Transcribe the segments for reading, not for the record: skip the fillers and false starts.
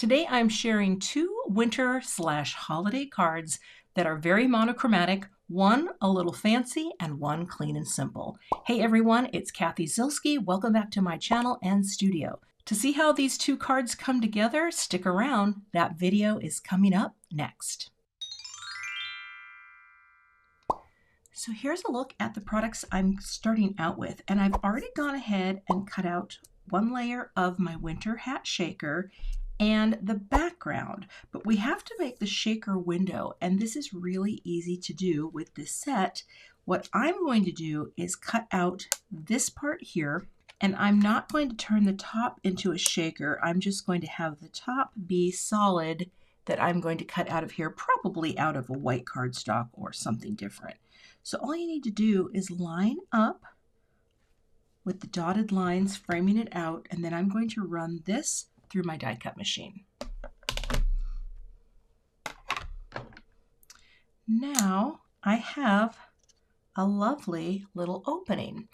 Today I'm sharing two winter/holiday cards that are very monochromatic, one a little fancy and one clean and simple. Hey everyone, it's Cathy Zielske. Welcome back to my channel and studio. To see how these two cards come together, stick around. That video is coming up next. So here's a look at the products I'm starting out with, and I've already gone ahead and cut out one layer of my winter hat shaker and the background, but we have to make the shaker window, and this is really easy to do with this set. What I'm going to do is cut out this part here, and I'm not going to turn the top into a shaker. I'm just going to have the top be solid that I'm going to cut out of here, probably out of a white cardstock or something different. So all you need to do is line up with the dotted lines, framing it out, and then I'm going to run this through my die cut machine. Now I have a lovely little opening.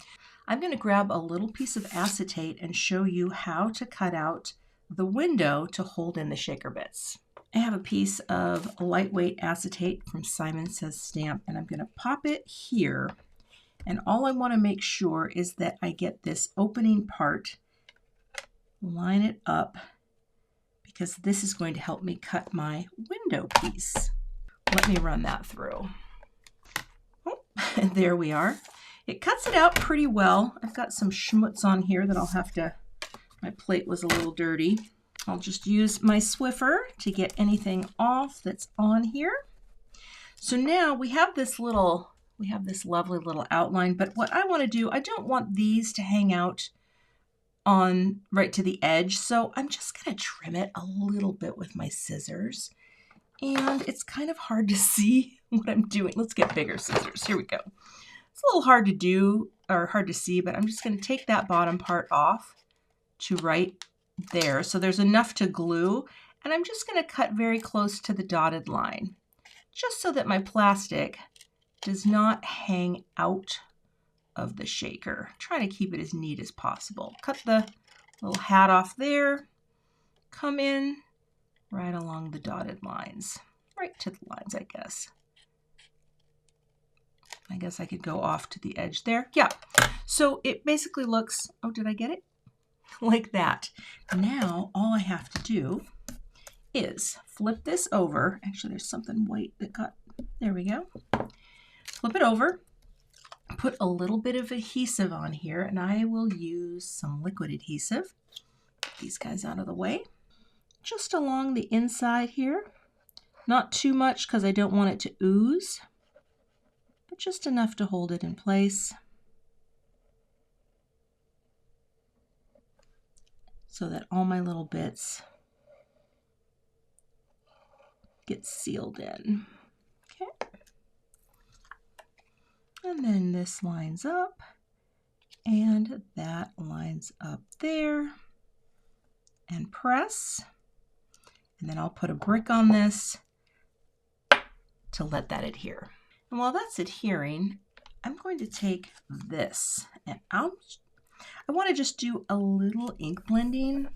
I'm going to grab a little piece of acetate and show you how to cut out the window to hold in the shaker bits. I have a piece of lightweight acetate from Simon Says Stamp, and I'm going to pop it here. And all I want to make sure is that I get this opening part, line it up, because this is going to help me cut my window piece. Let me run that through. Oh, and there we are. It cuts it out pretty well. I've got some schmutz on here that I'll have to, my plate was a little dirty. I'll just use my Swiffer to get anything off that's on here. So now we have this lovely little outline, but what I want to do, I don't want these to hang out on right to the edge, so I'm just going to trim it a little bit with my scissors. And it's kind of hard to see what I'm doing. Let's get bigger scissors. Here we go. It's a little hard to do, or hard to see, but I'm just going to take that bottom part off to right there. So there's enough to glue, and I'm just going to cut very close to the dotted line, just so that my plastic does not hang out of the shaker. Try to keep it as neat as possible. Cut the little hat off there, come in right along the dotted lines, right to the lines, I guess. I guess I could go off to the edge there. Yeah, so it basically looks, oh, did I get it? Like that. Now, all I have to do is flip this over. Actually, there's something white that got, there we go. Flip it over, put a little bit of adhesive on here, and I will use some liquid adhesive. Get these guys out of the way. Just along the inside here. Not too much because I don't want it to ooze, but just enough to hold it in place so that all my little bits get sealed in. Okay. And then this lines up, and that lines up there, and press. And then I'll put a brick on this to let that adhere. And while that's adhering, I'm going to take this, and I want to just do a little ink blending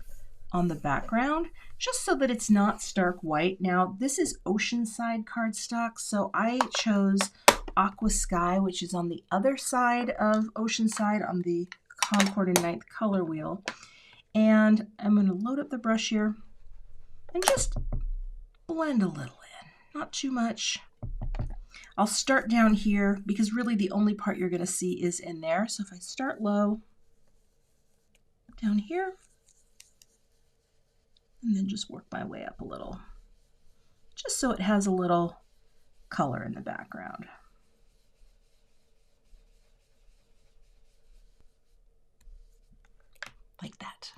on the background, just so that it's not stark white. Now, this is Oceanside cardstock, so I chose Aqua Sky, which is on the other side of Oceanside on the Concord and 9th color wheel. And I'm going to load up the brush here and just blend a little in, not too much. I'll start down here because really the only part you're going to see is in there. So if I start low down here and then just work my way up a little, just so it has a little color in the background. Like that.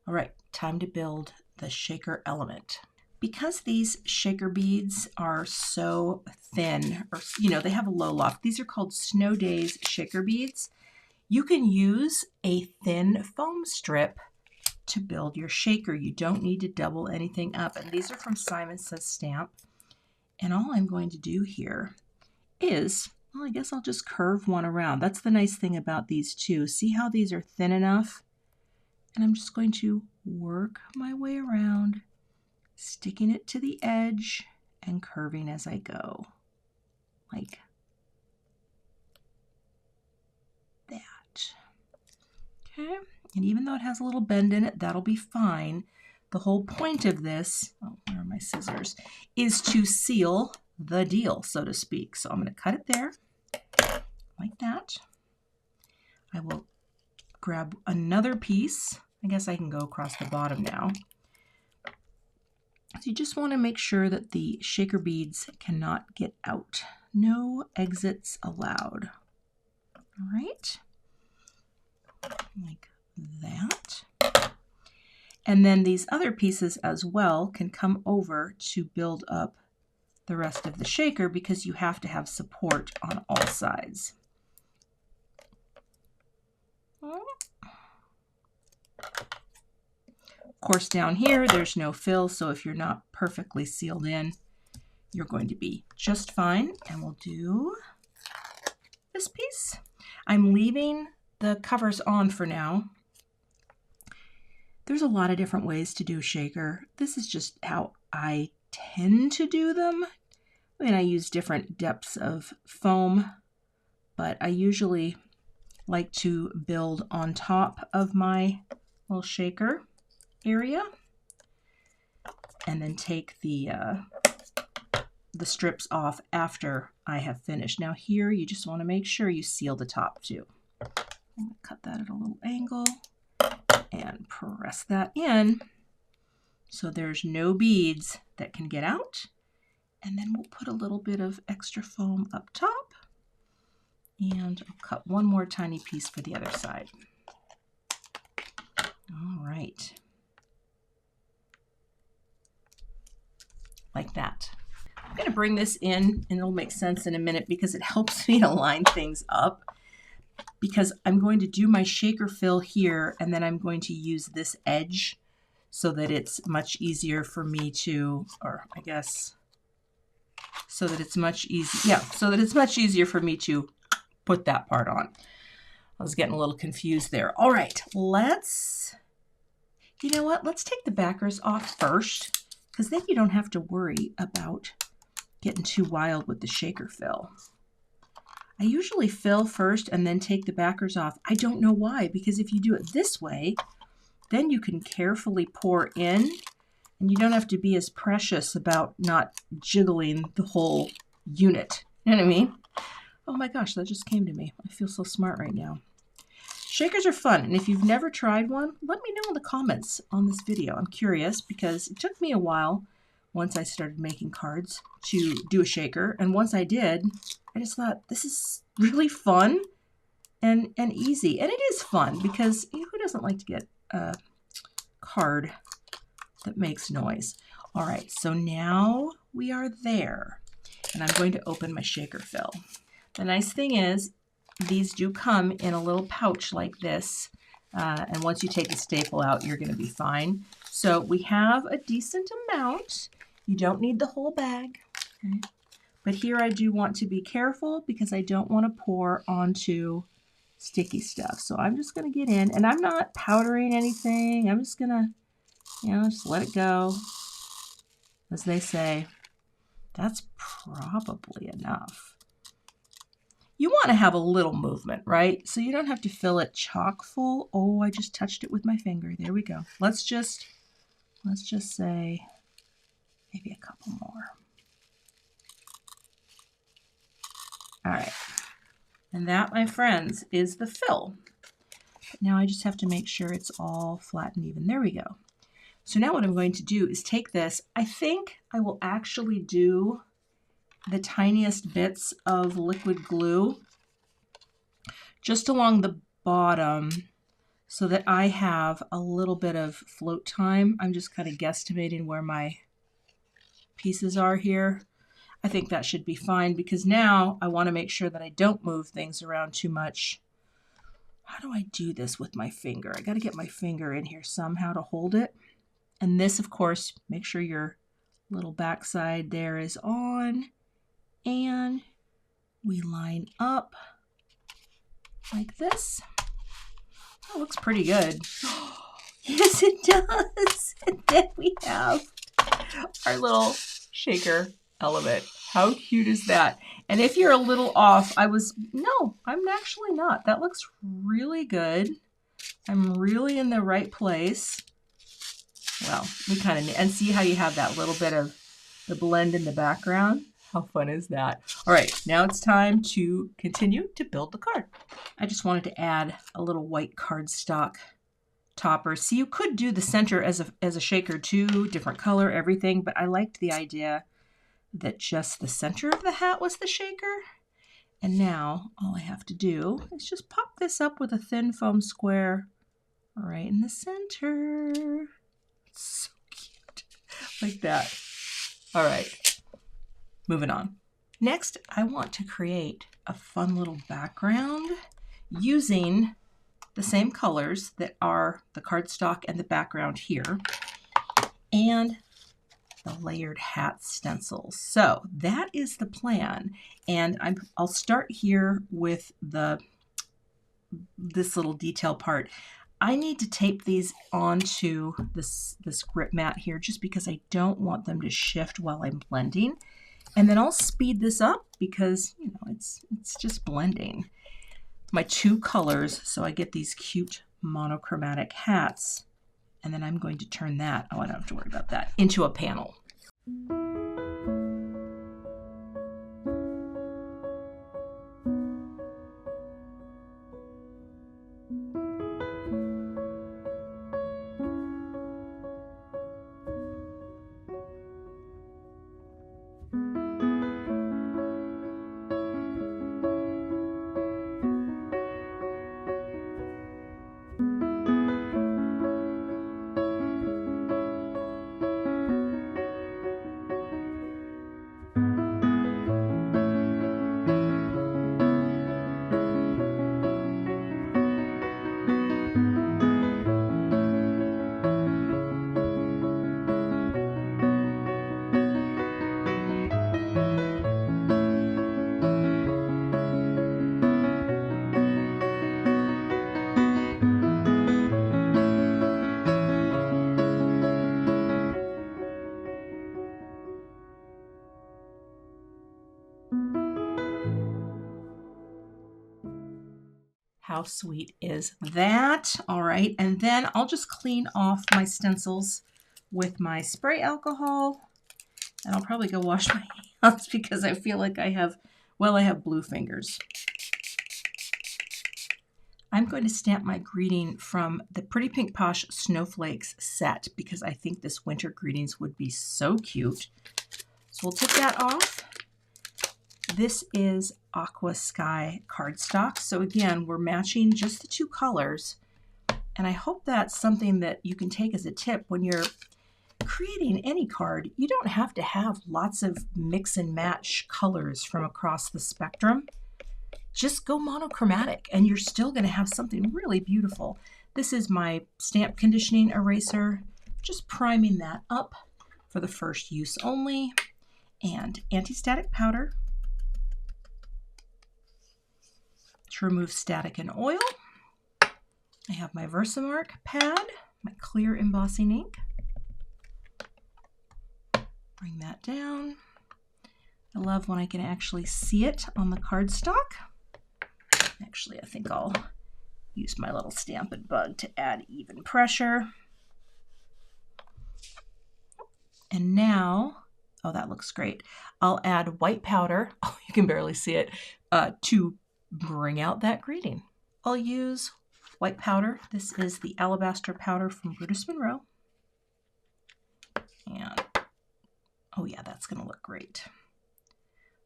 All right, time to build the shaker element. Because these shaker beads are so thin, or they have a low loft, these are called Snow Days shaker beads. You can use a thin foam strip to build your shaker. You don't need to double anything up. And these are from Simon Says Stamp. And all I'm going to do here is, well, I guess I'll just curve one around. That's the nice thing about these two. See how these are thin enough? And I'm just going to work my way around sticking it to the edge and curving as I go, like that. Okay, and even though it has a little bend in it, that'll be fine. The whole point of this, oh, where are my scissors, is to seal the deal, so to speak. So I'm going to cut it there, like that. I will grab another piece. I guess I can go across the bottom now. So you just want to make sure that the shaker beads cannot get out. No exits allowed. All right, like that. And then these other pieces as well can come over to build up the rest of the shaker because you have to have support on all sides. Of course, down here, there's no fill, so if you're not perfectly sealed in, you're going to be just fine. And we'll do this piece. I'm leaving the covers on for now. There's a lot of different ways to do shaker. This is just how I tend to do them. I mean, I use different depths of foam, but I usually like to build on top of my little shaker area and then take the strips off after I have finished. Now here, you just want to make sure you seal the top too. I'm going to cut that at a little angle and press that in so there's no beads that can get out. And then we'll put a little bit of extra foam up top. And I'll cut one more tiny piece for the other side. All right. Like that. I'm going to bring this in, and it'll make sense in a minute because it helps me to line things up. Because I'm going to do my shaker fill here, and then I'm going to use this edge so that it's much easier for me to, or I guess, so that it's much easier, so that it's much easier for me to put that part on. I was getting a little confused there. All right, you know what? Let's take the backers off first, because then you don't have to worry about getting too wild with the shaker fill. I usually fill first and then take the backers off. I don't know why, because if you do it this way, then you can carefully pour in and you don't have to be as precious about not jiggling the whole unit. You know what I mean? Oh my gosh, that just came to me. I feel so smart right now. Shakers are fun, and if you've never tried one, let me know in the comments on this video. I'm curious because it took me a while once I started making cards to do a shaker, and once I did, I just thought this is really fun and easy. And it is fun because who doesn't like to get a card that makes noise? All right, so now we are there, and I'm going to open my shaker fill. The nice thing is these do come in a little pouch like this, and once you take the staple out, you're going to be fine. So we have a decent amount. You don't need the whole bag. Okay. But here I do want to be careful because I don't want to pour onto sticky stuff. So I'm just going to get in, and I'm not powdering anything. I'm just going to, just let it go. As they say, that's probably enough. You want to have a little movement, right? So you don't have to fill it chock full. Oh, I just touched it with my finger. There we go. Let's just say maybe a couple more. All right. And that, my friends, is the fill. Now I just have to make sure it's all flat and even. There we go. So now what I'm going to do is take this. I think I will actually do the tiniest bits of liquid glue just along the bottom so that I have a little bit of float time. I'm just kind of guesstimating where my pieces are here. I think that should be fine because now I want to make sure that I don't move things around too much. How do I do this with my finger? I got to get my finger in here somehow to hold it. And this, of course, make sure your little backside there is on. And we line up like this. That looks pretty good. Yes, it does. And then we have our little shaker element. How cute is that? And if you're a little off, no, I'm actually not. That looks really good. I'm really in the right place. Well, we kind of, and see how you have that little bit of the blend in the background? How fun is that? All right, now it's time to continue to build the card. I just wanted to add a little white cardstock topper. See, you could do the center as a shaker too, different color, everything, but I liked the idea that just the center of the hat was the shaker. And now all I have to do is just pop this up with a thin foam square right in the center. It's so cute, like that. All right, moving on. Next, I want to create a fun little background using the same colors that are the cardstock and the background here, and the layered hat stencils. So that is the plan. And I'll start here with this little detail part. I need to tape these onto this grip mat here just because I don't want them to shift while I'm blending. And then I'll speed this up because, you know, it's just blending. My two colors, so I get these cute monochromatic hats. And then I'm going to turn that, oh, I don't have to worry about that, into a panel. How sweet is that? All right, and then I'll just clean off my stencils with my spray alcohol, and I'll probably go wash my hands because I feel like I have blue fingers. I'm going to stamp my greeting from the Pretty Pink Posh Snowflakes set because I think this winter greetings would be so cute. So we'll take that off. This is Aqua Sky cardstock. So again, we're matching just the two colors. And I hope that's something that you can take as a tip when you're creating any card. You don't have to have lots of mix and match colors from across the spectrum. Just go monochromatic and you're still going to have something really beautiful. This is my stamp conditioning eraser. Just priming that up for the first use only. And anti-static powder to remove static and oil. I have my Versamark pad, my clear embossing ink. Bring that down. I love when I can actually see it on the cardstock. Actually, I think I'll use my little Stampin' Bug to add even pressure. And now, oh, that looks great. I'll add white powder, oh, you can barely see it, to bring out that greeting. I'll use white powder. This is the Alabaster powder from Brutus Monroe. And, oh yeah, that's gonna look great.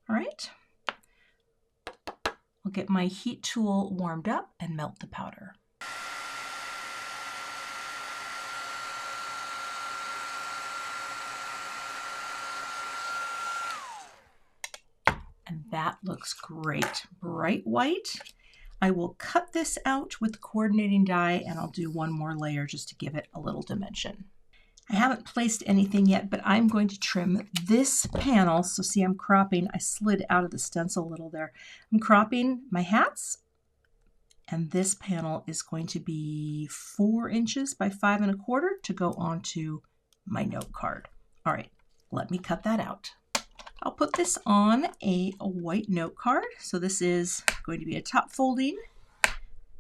All right. I'll get my heat tool warmed up and melt the powder. And that looks great. Bright white. I will cut this out with the coordinating die and I'll do one more layer just to give it a little dimension. I haven't placed anything yet, but I'm going to trim this panel. So see, I'm cropping. I slid out of the stencil a little there. I'm cropping my hats, and this panel is going to be 4 inches by 5 1/4 to go onto my note card. All right, let me cut that out. I'll put this on a white note card. So this is going to be a top folding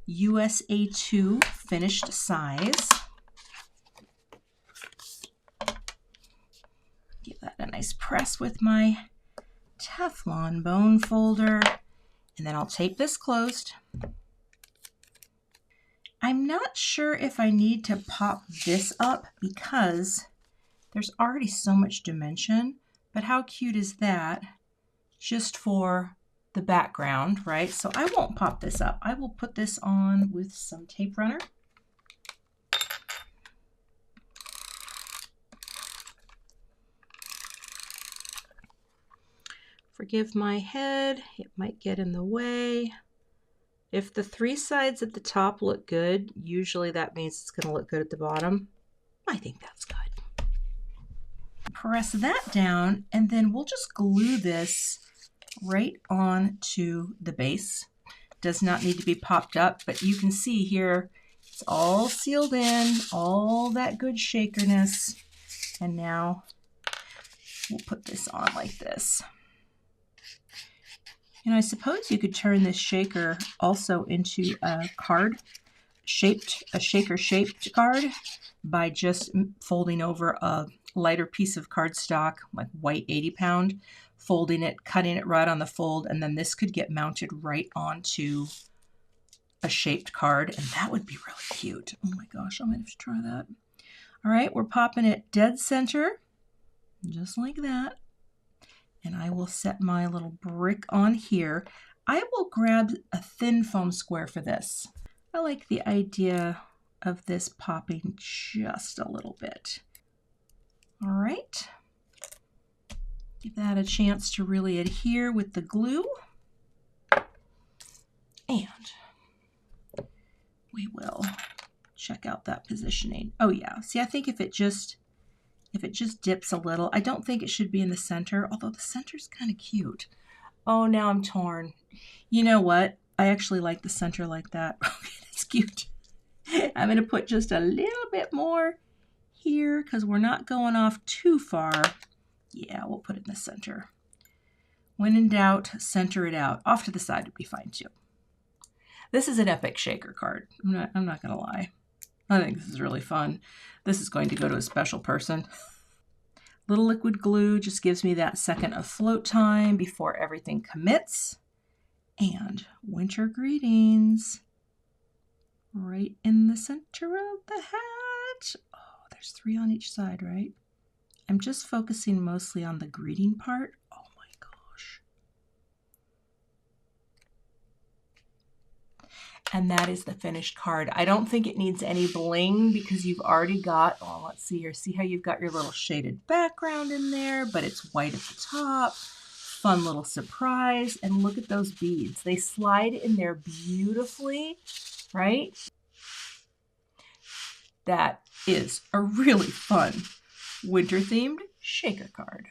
USA 2 finished size. Give that a nice press with my Teflon bone folder, and then I'll tape this closed. I'm not sure if I need to pop this up because there's already so much dimension, but how cute is that just for the background, right? So I won't pop this up. I will put this on with some tape runner. Forgive my head, it might get in the way. If the three sides at the top look good, usually that means it's going to look good at the bottom. I think that's good. Press that down, and then we'll just glue this right on to the base. Does not need to be popped up, but you can see here it's all sealed in, all that good shakerness. And now we'll put this on like this. And I suppose you could turn this shaker also into a shaker-shaped card by just folding over a lighter piece of cardstock, like white 80 pound, folding it, cutting it right on the fold, and then this could get mounted right onto a shaped card, and that would be really cute. Oh my gosh, I might have to try that. All right, we're popping it dead center, just like that. And I will set my little brick on here. I will grab a thin foam square for this. I like the idea of this popping just a little bit. All right. Give that a chance to really adhere with the glue. And we will check out that positioning. Oh yeah, see, I think if it just dips a little, I don't think it should be in the center, although the center's kind of cute. Oh, now I'm torn. You know what? I actually like the center like that. Okay, that's cute. I'm going to put just a little bit more here because we're not going off too far. Yeah, we'll put it in the center. When in doubt, center it out. Off to the side would be fine too. This is an epic shaker card. I'm not going to lie. I think this is really fun. This is going to go to a special person. Little liquid glue just gives me that second of float time before everything commits. And winter greetings right in the center of the hat. Oh, there's 3 on each side, right? I'm just focusing mostly on the greeting part. Oh my gosh. And that is the finished card. I don't think it needs any bling because you've already got, oh, let's see here. See how you've got your little shaded background in there, but it's white at the top. Fun little surprise. And look at those beads. They slide in there beautifully, right? That is a really fun winter-themed shaker card.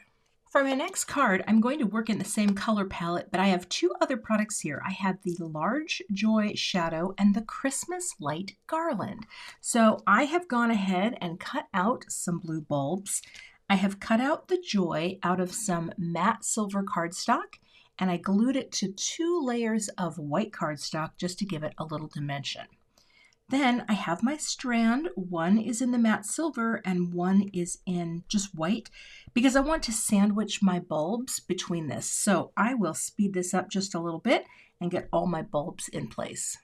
For my next card, I'm going to work in the same color palette, but I have 2 other products here. I have the Large Joy Shadow and the Christmas Light Garland. So I have gone ahead and cut out some blue bulbs. I have cut out the joy out of some matte silver cardstock, and I glued it to 2 layers of white cardstock just to give it a little dimension. Then I have my strand. One is in the matte silver and one is in just white because I want to sandwich my bulbs between this. So I will speed this up just a little bit and get all my bulbs in place.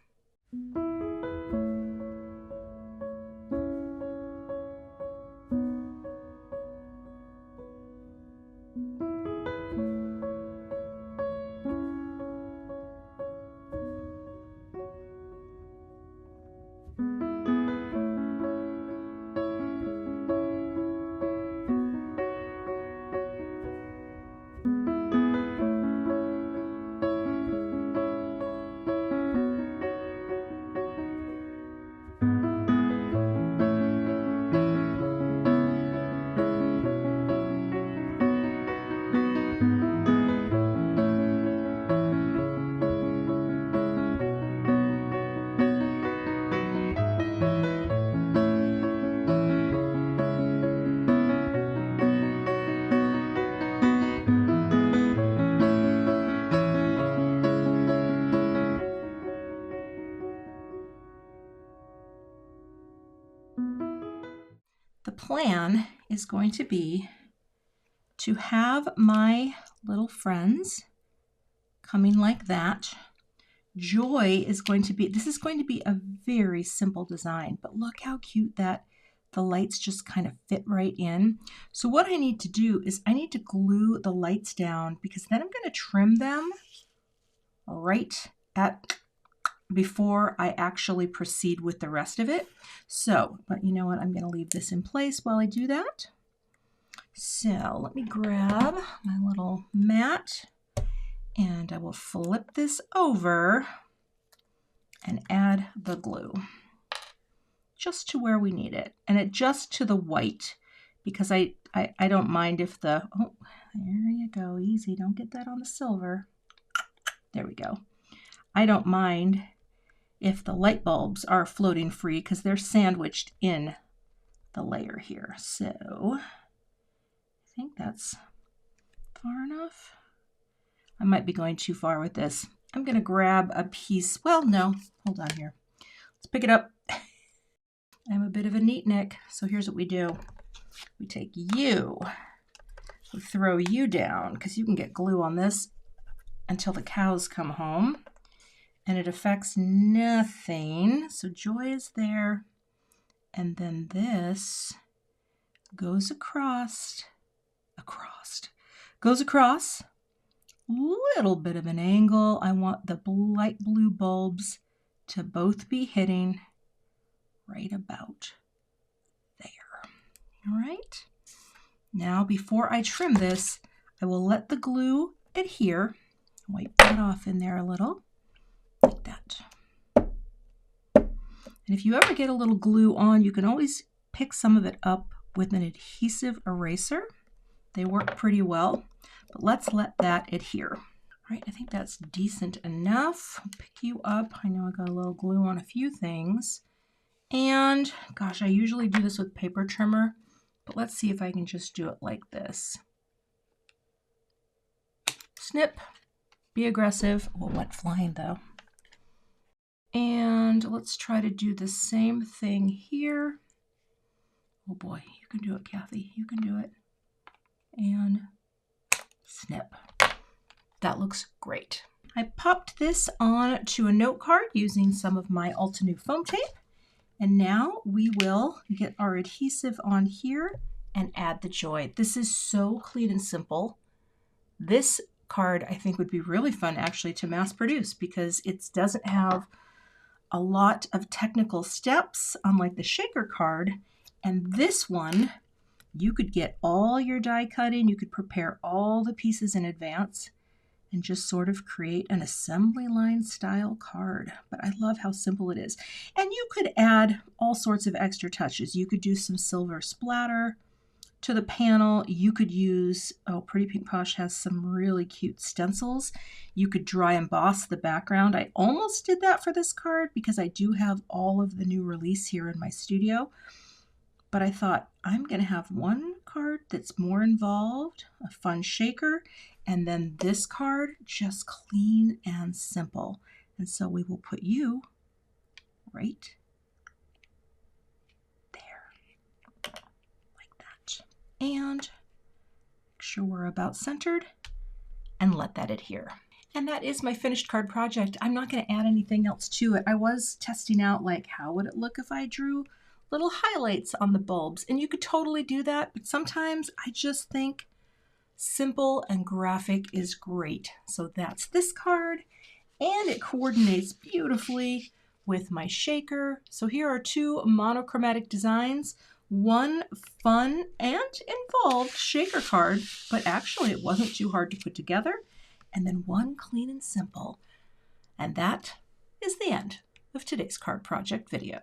plan is going to be to have my little friends coming like that. Joy is going to be, this is going to be a very simple design, but look how cute that the lights just kind of fit right in. So what I need to do is I need to glue the lights down, because then I'm going to trim them right at before I actually proceed with the rest of it. So, but you know what? I'm going to leave this in place while I do that. So let me grab my little mat and I will flip this over and add the glue just to where we need it, and it just to the white, because I don't mind if the, oh, there you go, easy, don't get that on the silver. There we go. I don't mind if the light bulbs are floating free because they're sandwiched in the layer here. So I think that's far enough. I might be going too far with this. I'm going to grab a piece. Well, no, hold on here. Let's pick it up. I'm a bit of a neatnik, so here's what we do. We take you, we throw you down, because you can get glue on this until the cows come home, and it affects nothing. So Joy is there, and then this goes across, goes across. Little bit of an angle. I want the light blue bulbs to both be hitting right about there. All right. Now, before I trim this, I will let the glue adhere. Wipe that off in there a little, like that. And if you ever get a little glue on, you can always pick some of it up with an adhesive eraser. They work pretty well. But let's let that adhere. All right, I think that's decent enough. I'll pick you up. I know I got a little glue on a few things. And gosh, I usually do this with paper trimmer, but let's see if I can just do it like this. Snip, be aggressive. Oh, it went flying though. And let's try to do the same thing here. Oh boy, you can do it, Cathy. You can do it. And snip. That looks great. I popped this on to a note card using some of my Altenew foam tape. And now we will get our adhesive on here and add the Joy. This is so clean and simple. This card I think would be really fun actually to mass produce, because it doesn't have a lot of technical steps, unlike the shaker card. And this one, you could get all your die cutting, you could prepare all the pieces in advance and just sort of create an assembly line style card. But I love how simple it is. And you could add all sorts of extra touches. You could do some silver splatter to the panel. You could use, oh, Pretty Pink Posh has some really cute stencils. You could dry emboss the background. I almost did that for this card because I do have all of the new release here in my studio. But I thought I'm going to have one card that's more involved, a fun shaker, and then this card just clean and simple. And so we will put you right there, like that. And make sure we're about centered and let that adhere. And that is my finished card project. I'm not going to add anything else to it. I was testing out like how would it look if I drew little highlights on the bulbs, and you could totally do that, but sometimes I just think simple and graphic is great. So that's this card, and it coordinates beautifully with my shaker. So here are two monochromatic designs, one fun and involved shaker card, but actually it wasn't too hard to put together, and then one clean and simple. And that is the end of today's card project video.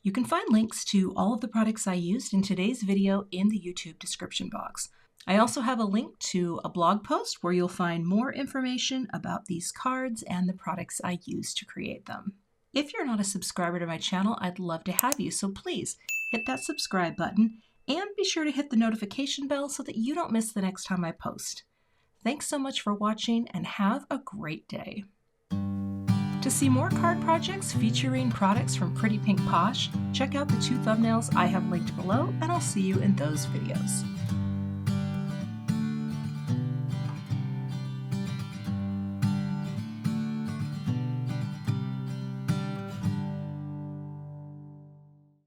You can find links to all of the products I used in today's video in the YouTube description box. I also have a link to a blog post where you'll find more information about these cards and the products I used to create them. If you're not a subscriber to my channel, I'd love to have you, so please hit that subscribe button and be sure to hit the notification bell so that you don't miss the next time I post. Thanks so much for watching and have a great day. To see more card projects featuring products from Pretty Pink Posh, check out the 2 thumbnails I have linked below, and I'll see you in those videos.